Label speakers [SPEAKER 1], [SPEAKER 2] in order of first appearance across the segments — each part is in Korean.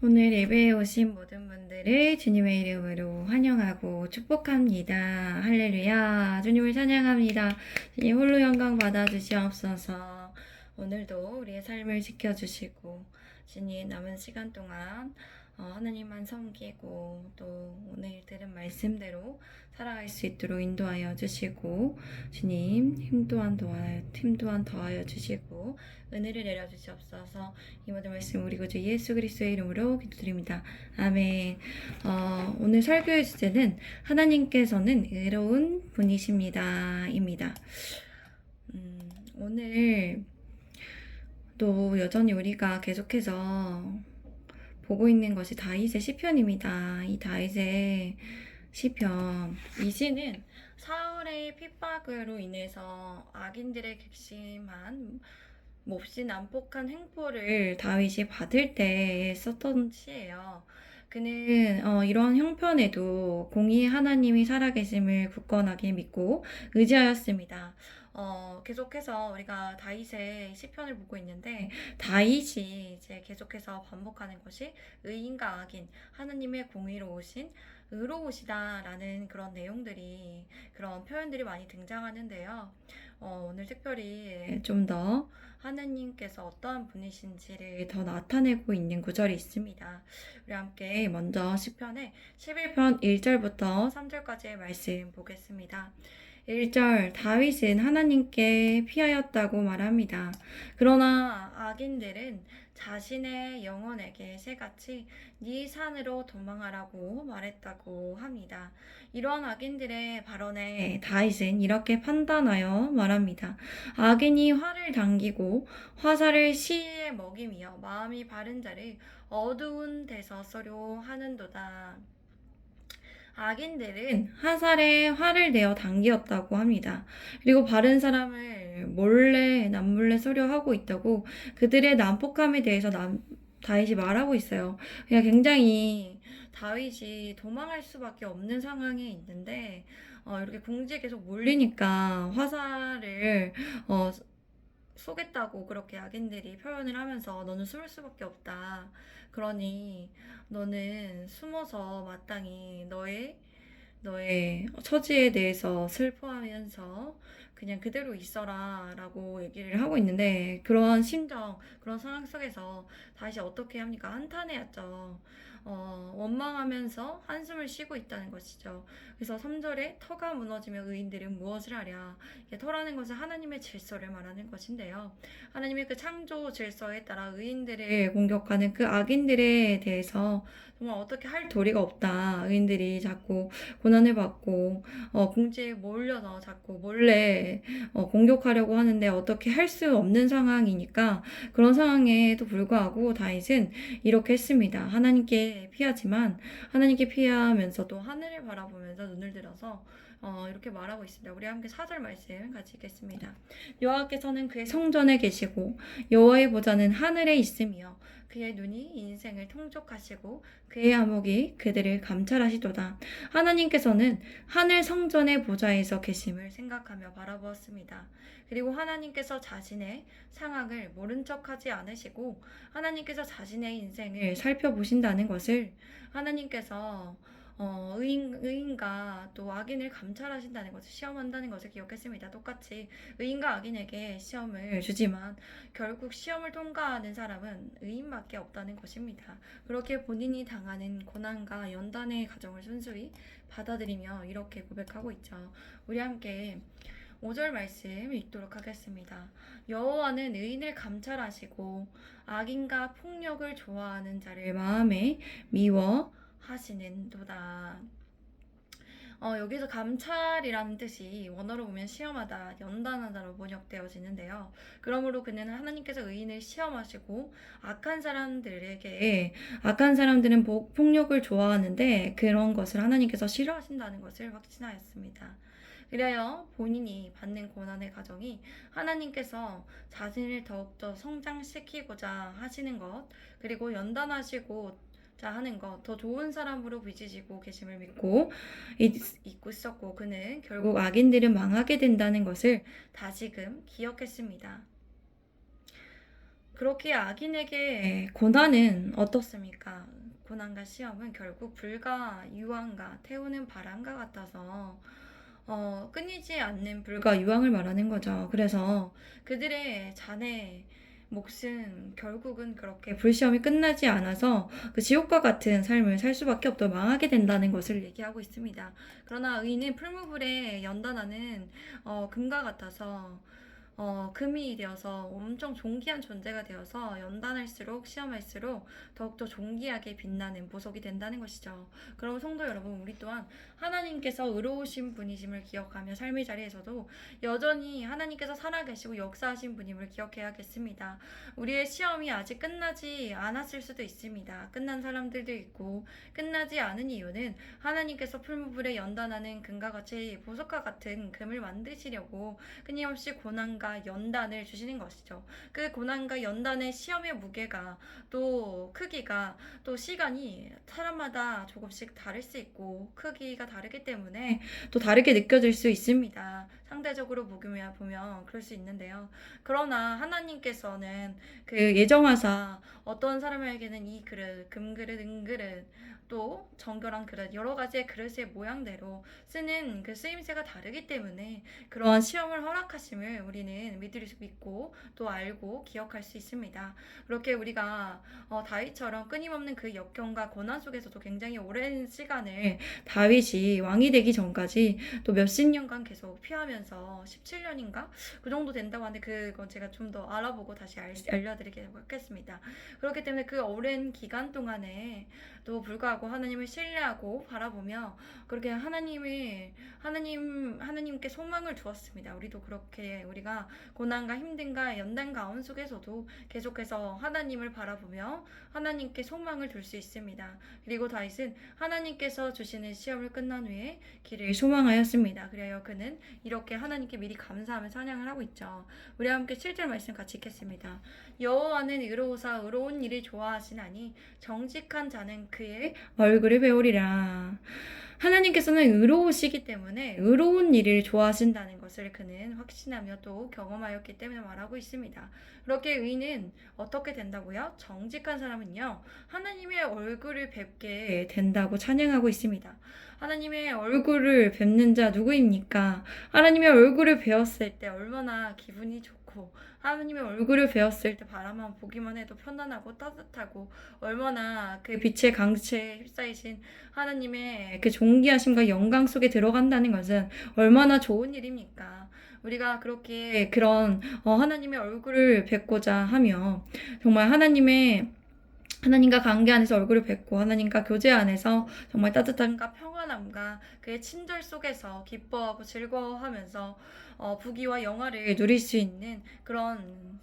[SPEAKER 1] 오늘 예배에 오신 모든 분들을 주님의 이름으로 환영하고 축복합니다. 할렐루야. 주님을 찬양합니다. 주님 홀로 영광 받아주시옵소서. 오늘도 우리의 삶을 지켜주시고 주님 남은 시간 동안 하나님만 섬기고 또 오늘 들은 말씀대로 살아갈 수 있도록 인도하여 주시고 주님 힘 또한 더하여 주시고 은혜를 내려주시옵소서. 이 모든 말씀 우리 구주 예수 그리스도의 이름으로 기도드립니다. 아멘. 오늘 설교의 주제는 하나님께서는 의로운 분이십니다 입니다. 오늘 또 여전히 우리가 계속해서 보고 있는 것이 다윗의 시편입니다. 이 다윗의 시편, 이 시는 사울의 핍박으로 인해서 악인들의 객심한 몹시 난폭한 횡포를 다윗이 받을 때 썼던 시예요. 그는 이러한 형편에도 공의의 하나님이 살아계심을 굳건하게 믿고 의지하였습니다. 계속해서 우리가 다윗의 시편을 보고 있는데 다윗이 이제 계속해서 반복하는 것이 의인과 악인, 하나님의 공의로우신 의로우시다라는 그런 내용들이 그런 표현들이 많이 등장하는데요. 오늘 특별히 좀 더 하나님께서 어떠한 분이신지를 더 나타내고 있는 구절이 있습니다. 우리 함께 먼저 시편의 11편 1절부터 3절까지의 말씀 보겠습니다. 1절 다윗은 하나님께 피하였다고 말합니다. 그러나 악인들은 자신의 영혼에게 새같이 네 산으로 도망하라고 말했다고 합니다. 이러한 악인들의 발언에 다윗은 이렇게 판단하여 말합니다. 악인이 활을 당기고 화살을 시에 먹이며 마음이 바른 자를 어두운 데서 쏘려 하는도다. 악인들은 화살에 활을 내어 당기었다고 합니다. 그리고 바른 사람을 몰래 남몰래 쏘려 하고 있다고 그들의 난폭함에 대해서 다윗이 말하고 있어요. 그냥 굉장히 다윗이 도망할 수밖에 없는 상황에 있는데 이렇게 궁지에 계속 몰리니까 화살을 쏘겠다고 그렇게 악인들이 표현을 하면서 너는 숨을 수밖에 없다. 그러니 너는 숨어서 마땅히 너의 처지에 대해서 슬퍼하면서 그냥 그대로 있어라 라고 얘기를 하고 있는데 그런 심정, 그런 상황 속에서 다시 어떻게 합니까? 한탄해야죠. 원망하면서 한숨을 쉬고 있다는 것이죠. 그래서 3절에 터가 무너지며 의인들은 무엇을 하랴. 터라는 것은 하나님의 질서를 말하는 것인데요. 하나님의 그 창조 질서에 따라 의인들을 공격하는 그 악인들에 대해서 정말 어떻게 할 도리가 없다. 의인들이 자꾸 고난을 받고 궁지에 몰려서 자꾸 몰래 공격하려고 하는데 어떻게 할 수 없는 상황이니까 그런 상황에도 불구하고 다윗은 이렇게 했습니다. 하나님께 피하지만 하나님께 피하면서도 하늘을 바라보면서 눈을 들어서 이렇게 말하고 있습니다. 우리 함께 4절 말씀 같이 읽겠습니다. 여호와께서는 그의 성전에 계시고 여호와의 보좌는 하늘에 있으며 그의 눈이 인생을 통촉하시고 그의 안목이 그들을 감찰하시도다. 하나님께서는 하늘 성전의 보좌에서 계심을 생각하며 바라보았습니다. 그리고 하나님께서 자신의 상황을 모른 척하지 않으시고 하나님께서 자신의 인생을 살펴보신다는 것을 하나님께서 의인과 또 악인을 감찰하신다는 것을 시험한다는 것을 기억했습니다. 똑같이 의인과 악인에게 시험을 주지만 결국 시험을 통과하는 사람은 의인밖에 없다는 것입니다. 그렇게 본인이 당하는 고난과 연단의 과정을 순수히 받아들이며 이렇게 고백하고 있죠. 우리 함께 5절 말씀 읽도록 하겠습니다. 여호와는 의인을 감찰하시고 악인과 폭력을 좋아하는 자를 마음에 미워 하시는도다. 여기서 감찰이라는 뜻이 원어로 보면 시험하다, 연단하다로 번역되어지는데요. 그러므로 그는 하나님께서 의인을 시험하시고 악한 사람들은 폭력을 좋아하는데 그런 것을 하나님께서 싫어하신다는 것을 확신하였습니다. 그래요 본인이 받는 고난의 과정이 하나님께서 자신을 더욱더 성장시키고자 하시는 것, 그리고 연단하시고 하는 것, 더 좋은 사람으로 빚으시고 계심을 믿고 있었고 그는 결국 악인들은 망하게 된다는 것을 다시금 기억했습니다. 그렇게 악인에게 고난은 어떻습니까? 고난과 시험은 결국 불과 유황과 태우는 바람과 같아서 끊이지 않는 불과 유황을 말하는 거죠. 그래서 그들의 자네 몫은 결국은 그렇게 불시험이 끝나지 않아서 그 지옥과 같은 삶을 살 수밖에 없도록 망하게 된다는 것을 얘기하고 있습니다. 그러나 의인은 풀무불에 연단하는 금과 같아서 금이 되어서 엄청 존귀한 존재가 되어서 연단할수록 시험할수록 더욱더 존귀하게 빛나는 보석이 된다는 것이죠. 그럼 성도 여러분, 우리 또한 하나님께서 의로우신 분이심을 기억하며 삶의 자리에서도 여전히 하나님께서 살아계시고 역사하신 분임을 기억해야겠습니다. 우리의 시험이 아직 끝나지 않았을 수도 있습니다. 끝난 사람들도 있고, 끝나지 않은 이유는 하나님께서 풀무불에 연단하는 금과 같이 보석과 같은 금을 만드시려고 끊임없이 고난과 연단을 주시는 것이죠. 그 고난과 연단의 시험의 무게가 또 크기가 또 시간이 사람마다 조금씩 다를 수 있고 크기가 다르기 때문에 또 다르게 느껴질 수 있습니다. 상대적으로 보면 그럴 수 있는데요. 그러나 하나님께서는 그 예정하사 어떤 사람에게는 이 그릇, 금그릇, 은그릇, 또 정결한 그릇, 여러 가지의 그릇의 모양대로 쓰는 그 쓰임새가 다르기 때문에 그러한 시험을 허락하심을 우리는 믿고 또 알고 기억할 수 있습니다. 그렇게 우리가 다윗처럼 끊임없는 그 역경과 고난 속에서도 굉장히 오랜 시간을 다윗이 왕이 되기 전까지 또 몇십 년간 계속 피하면서 17년인가? 그 정도 된다고 하는데 그건 제가 좀 더 알아보고 다시 알려드리도록 하겠습니다. 그렇기 때문에 그 오랜 기간 동안에 또 불구하고 하나님을 신뢰하고 바라보며 그렇게 하나님께 소망을 두었습니다. 우리도 그렇게 우리가 고난과 힘듦과 연단 가운 속에서도 계속해서 하나님을 바라보며 하나님께 소망을 둘 수 있습니다. 그리고 다윗은 하나님께서 주시는 시험을 끝난 후에 길을 소망하였습니다. 그래요 그는 이렇게 하나님께 미리 감사하며 찬양을 하고 있죠. 우리 함께 7절 말씀 같이 읽겠습니다. 여호와는 의로우사 의로운 일을 좋아하시나니 정직한 자는 그의 얼굴을 배우리라. 하나님께서는 의로우시기 때문에 의로운 일을 좋아하신다는 것을 그는 확신하며 또 경험하였기 때문에 말하고 있습니다. 그렇게 의인은 어떻게 된다고요? 정직한 사람은요, 하나님의 얼굴을 뵙게 된다고 찬양하고 있습니다. 하나님의 얼굴을 뵙는 자 누구입니까? 하나님의 얼굴을 배웠을 때 얼마나 기분이 좋고 하나님의 얼굴을 배웠을 때 바라만 보기만 해도 편안하고 따뜻하고 얼마나 그 빛의 강체에 휩싸이신 하나님의 그 존귀하심과 영광 속에 들어간다는 것은 얼마나 좋은 일입니까? 우리가 그렇게 그런 하나님의 얼굴을 뵙고자 하며 정말 하나님과 관계 안에서 얼굴을 뵙고 하나님과 교제 안에서 정말 따뜻함과 평안함과 그의 친절 속에서 기뻐하고 즐거워하면서 부귀와 영화를 누릴 수 있는 그런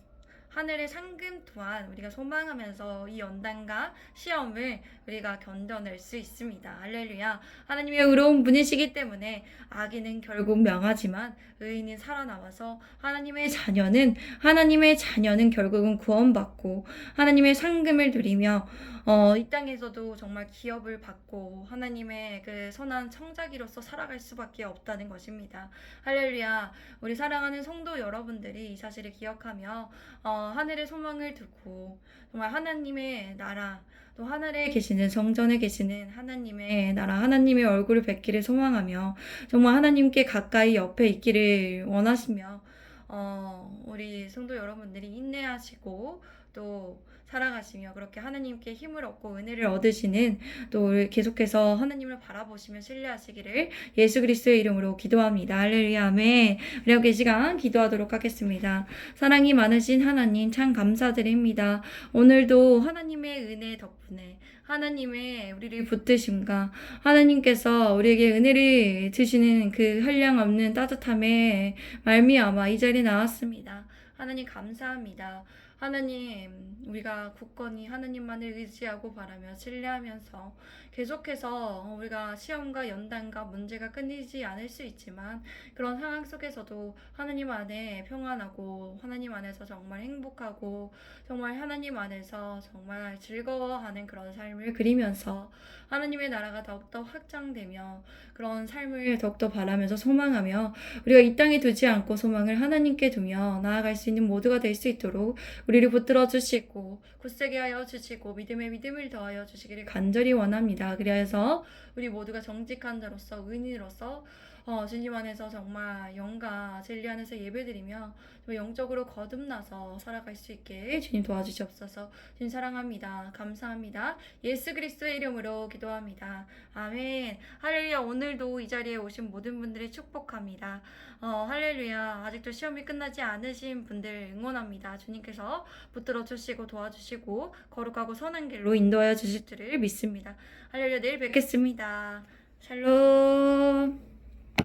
[SPEAKER 1] 하늘의 상금 또한 우리가 소망하면서 이 연단과 시험을 우리가 견뎌낼 수 있습니다. 할렐루야. 하나님의 의로운 분이시기 때문에 악인은 결국 명하지만 의인은 살아남아서 하나님의 자녀는 결국은 구원받고 하나님의 상금을 누리며 이 땅에서도 정말 기업을 받고 하나님의 그 선한 청자기로서 살아갈 수밖에 없다는 것입니다. 할렐루야. 우리 사랑하는 성도 여러분들이 이 사실을 기억하며 하늘의 소망을 두고 정말 하나님의 나라 또 하늘에 계시는 성전에 계시는 하나님의 나라 하나님의 얼굴을 뵙기를 소망하며 정말 하나님께 가까이 옆에 있기를 원하시며 우리 성도 여러분들이 인내하시고 또 살아가시며 그렇게 하나님께 힘을 얻고 은혜를 얻으시는 또 계속해서 하나님을 바라보시며 신뢰하시기를 예수 그리스도의 이름으로 기도합니다. 할렐루야 아멘. 우리 이 시간 기도하도록 하겠습니다. 사랑이 많으신 하나님 참 감사드립니다. 오늘도 하나님의 은혜 덕분에 하나님의 우리를 붙드심과 하나님께서 우리에게 은혜를 주시는 그 한량없는 따뜻함에 말미암아 이 자리에 나왔습니다. 하나님 감사합니다. 하나님, 우리가 굳건히 하나님만을 의지하고 바라며 신뢰하면서 계속해서 우리가 시험과 연단과 문제가 끊이지 않을 수 있지만 그런 상황 속에서도 하나님 안에 평안하고 하나님 안에서 정말 행복하고 정말 하나님 안에서 정말 즐거워하는 그런 삶을 그리면서 하나님의 나라가 더욱더 확장되며 그런 삶을 더욱더 바라면서 소망하며 우리가 이 땅에 두지 않고 소망을 하나님께 두며 나아갈 수 있는 모두가 될 수 있도록 우리를 붙들어 주시고 굳세게 하여 주시고 믿음에 믿음을 더하여 주시기를 간절히 원합니다. 그래서 우리 모두가 정직한 자로서 의인으로서 주님 안에서 정말 영과 진리 안에서 예배드리며 영적으로 거듭나서 살아갈 수 있게 주님 도와주시옵소서. 주님 사랑합니다. 감사합니다. 예수 그리스도의 이름으로 기도합니다. 아멘. 할렐루야. 오늘도 이 자리에 오신 모든 분들을 축복합니다. 할렐루야. 아직도 시험이 끝나지 않으신 분들 응원합니다. 주님께서 붙들어 주시고 도와주시고 거룩하고 선한 길로 인도하여 주실 줄을 믿습니다. 할렐루야. 내일 뵙겠습니다. 샬롬.